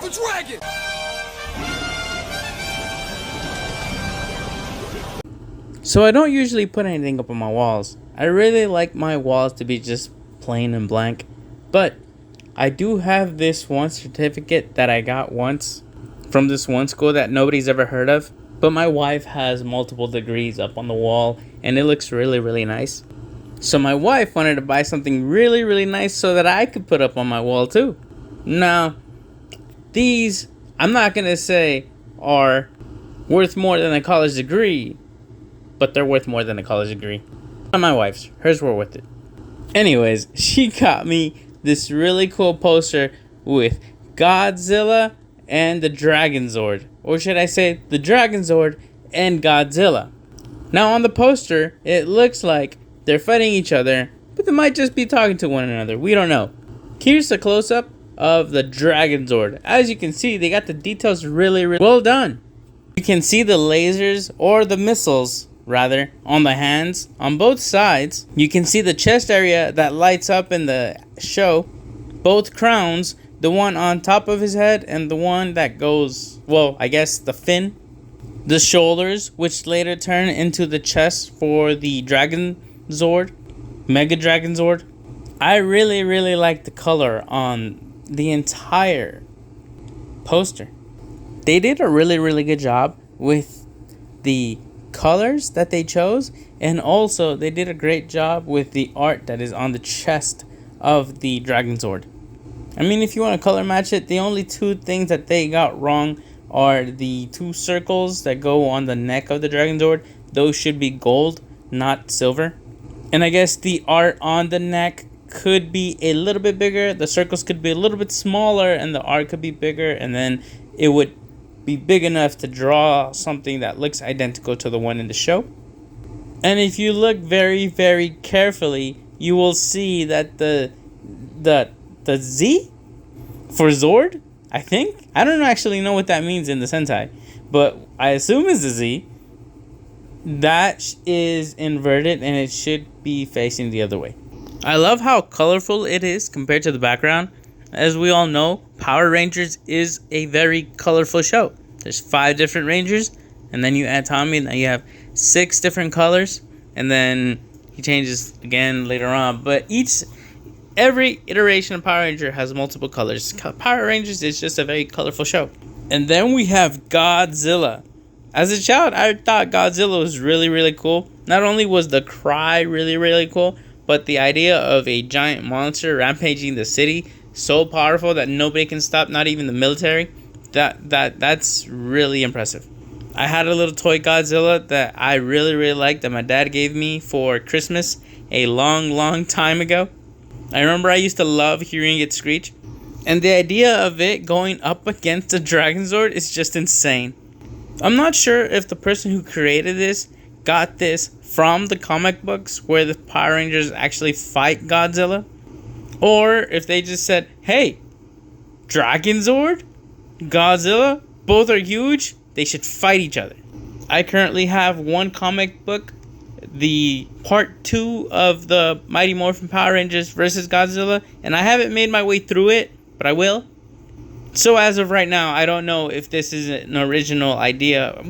a dragon! So I don't usually put anything up on my walls. I really like my walls to be just plain and blank. But I do have this one certificate that I got once from this one school that nobody's ever heard of. But my wife has multiple degrees up on the wall and it looks really, really nice. So my wife wanted to buy something really, really nice so that I could put up on my wall too. Now, these, I'm not going to say are worth more than a college degree, but they're worth more than a college degree. Not my wife's. Hers were worth it. Anyways, she got me this really cool poster with Godzilla and the Dragonzord. Or should I say, the Dragonzord and Godzilla. Now on the poster, it looks like they're fighting each other, but they might just be talking to one another. We don't know. Here's a close-up of the Dragonzord. As you can see, they got the details really, really well done. You can see the lasers, or the missiles, rather, on the hands, on both sides. You can see the chest area that lights up in the show. Both crowns, the one on top of his head and the one that goes, well, I guess the fin. The shoulders, which later turn into the chest for the Dragonzord, Mega Dragonzord. I really, really like the color on the entire poster. They did a really, really good job with the colors that they chose, and also they did a great job with the art that is on the chest of the Dragonzord. I mean, if you want to color match it, the only two things that they got wrong are the two circles that go on the neck of the Dragonzord. Those should be gold, not silver. And I guess the art on the neck could be a little bit bigger. The circles could be a little bit smaller and the art could be bigger, and then it would be big enough to draw something that looks identical to the one in the show. And if you look very, very carefully, you will see that the Z for Zord, I think. I don't actually know what that means in the Sentai, but I assume it's a Z. That is inverted and it should be facing the other way. I love how colorful it is compared to the background. As we all know, Power Rangers is a very colorful show. There's 5 different Rangers, and then you add Tommy, and then you have 6 different colors, and then he changes again later on. But every iteration of Power Ranger has multiple colors. Power Rangers is just a very colorful show. And then we have Godzilla. As a child, I thought Godzilla was really, really cool. Not only was the cry really, really cool, but the idea of a giant monster rampaging the city, so powerful that nobody can stop, not even the military. That's really impressive. I had a little toy Godzilla that I really, really liked that my dad gave me for Christmas a long, long time ago. I remember I used to love hearing it screech. And the idea of it going up against the Dragonzord is just insane. I'm not sure if the person who created this got this from the comic books where the Power Rangers actually fight Godzilla, or if they just said, hey, Dragonzord, Godzilla, both are huge, they should fight each other. I currently have one comic book, the part 2 of the Mighty Morphin Power Rangers versus Godzilla, and I haven't made my way through it, but I will. So as of right now, I don't know if this is an original idea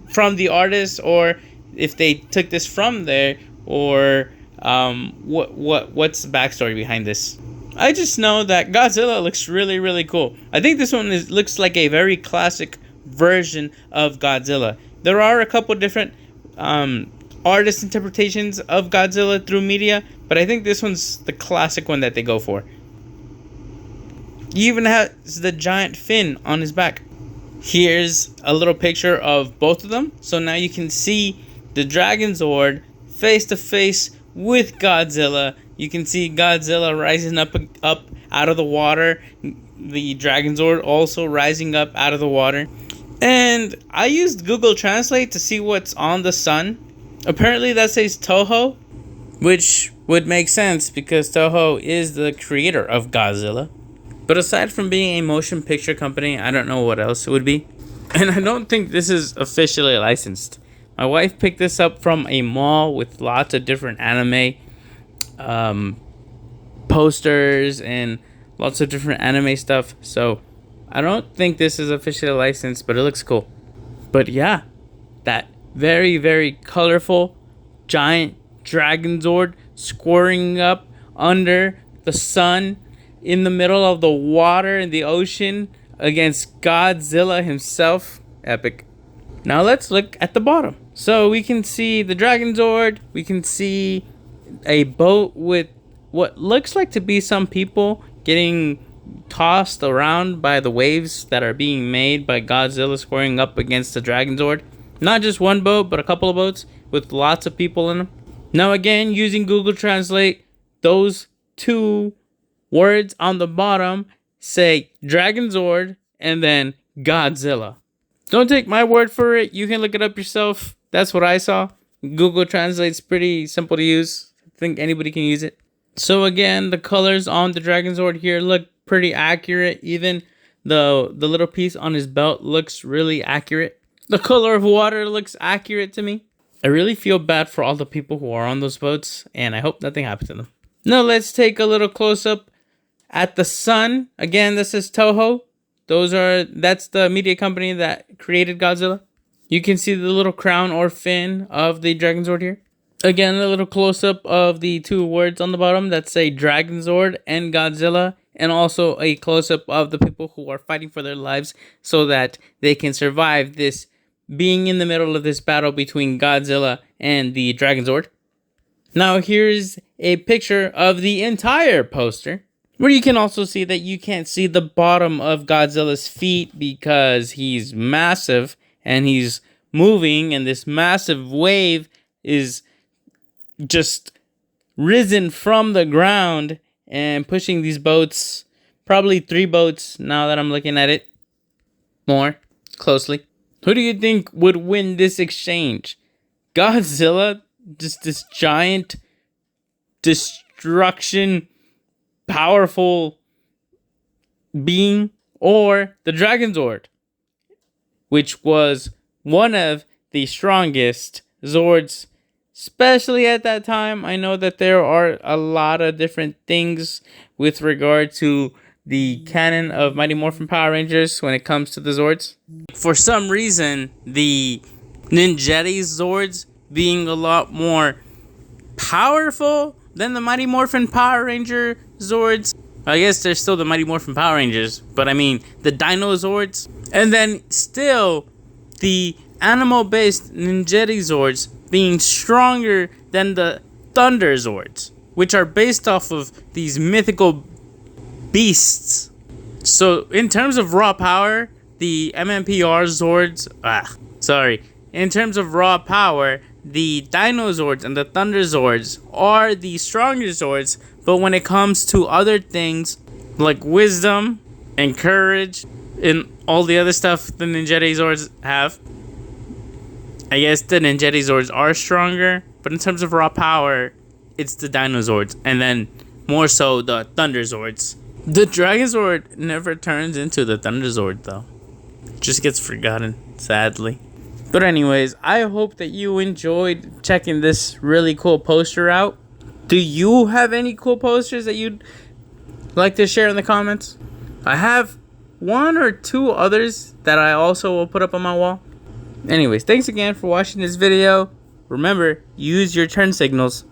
from the artist, or if they took this from there, or what's the backstory behind this. I just know that Godzilla looks really, really cool. I think this one looks like a very classic version of Godzilla. There are a couple different artist interpretations of Godzilla through media, but I think this one's the classic one that they go for. He even has the giant fin on his back. Here's a little picture of both of them. So now you can see the Dragonzord face to face with Godzilla. You can see Godzilla rising up out of the water. The Dragonzord also rising up out of the water. And I used Google Translate to see what's on the sun. Apparently that says Toho, which would make sense because Toho is the creator of Godzilla. But aside from being a motion picture company, I don't know what else it would be. And I don't think this is officially licensed. My wife picked this up from a mall with lots of different anime posters and lots of different anime stuff. So I don't think this is officially licensed, but it looks cool. But yeah, that very, very colorful giant Dragonzord squaring up under the sun in the middle of the water in the ocean against Godzilla himself. Epic. Now let's look at the bottom. So we can see the Dragonzord. We can see a boat with what looks like to be some people getting tossed around by the waves that are being made by Godzilla squaring up against the Dragonzord. Not just one boat, but a couple of boats with lots of people in them. Now again, using Google Translate, those two words on the bottom say Dragonzord and then Godzilla. Don't take my word for it. You can look it up yourself. That's what I saw. Google Translate's pretty simple to use. I think anybody can use it. So again, the colors on the Dragonzord here look pretty accurate. Even the little piece on his belt looks really accurate. The color of water looks accurate to me. I really feel bad for all the people who are on those boats, and I hope nothing happens to them. Now let's take a little close-up at the sun. Again, this is Toho. That's the media company that created Godzilla. You can see the little crown or fin of the Dragonzord here. Again, a little close-up of the two words on the bottom that say Dragonzord and Godzilla, and also a close-up of the people who are fighting for their lives so that they can survive this being in the middle of this battle between Godzilla and the Dragonzord. Now here's a picture of the entire poster, where you can also see that you can't see the bottom of Godzilla's feet because he's massive and he's moving, and this massive wave is just risen from the ground and pushing these boats, probably 3 boats now that I'm looking at it more closely. Who do you think would win this exchange? Godzilla, just this giant destruction powerful being, or the Dragonzord, which was one of the strongest Zords, especially at that time? I know that there are a lot of different things with regard to the canon of Mighty Morphin Power Rangers when it comes to the Zords. For some reason, the Ninjetti Zords being a lot more powerful than the Mighty Morphin Power Ranger Zords. I guess they're still the Mighty Morphin Power Rangers, but I mean the Dino Zords. And then still the animal-based Ninjetti Zords being stronger than the Thunder Zords, which are based off of these mythical beasts. So in terms of raw power, the MMPR Zords, in terms of raw power, the Dino Zords and the Thunder Zords are the stronger Zords, but when it comes to other things like wisdom and courage and all the other stuff the Ninjetti Zords have, I guess the Ninjetti Zords are stronger, but in terms of raw power, it's the Dino Zords, and then more so the Thunder Zords. The Dragonzord never turns into the Thunder Zord though. It just gets forgotten, sadly. But anyways, I hope that you enjoyed checking this really cool poster out. Do you have any cool posters that you'd like to share in the comments? I have 1 or 2 others that I also will put up on my wall. Anyways, thanks again for watching this video. Remember, use your turn signals.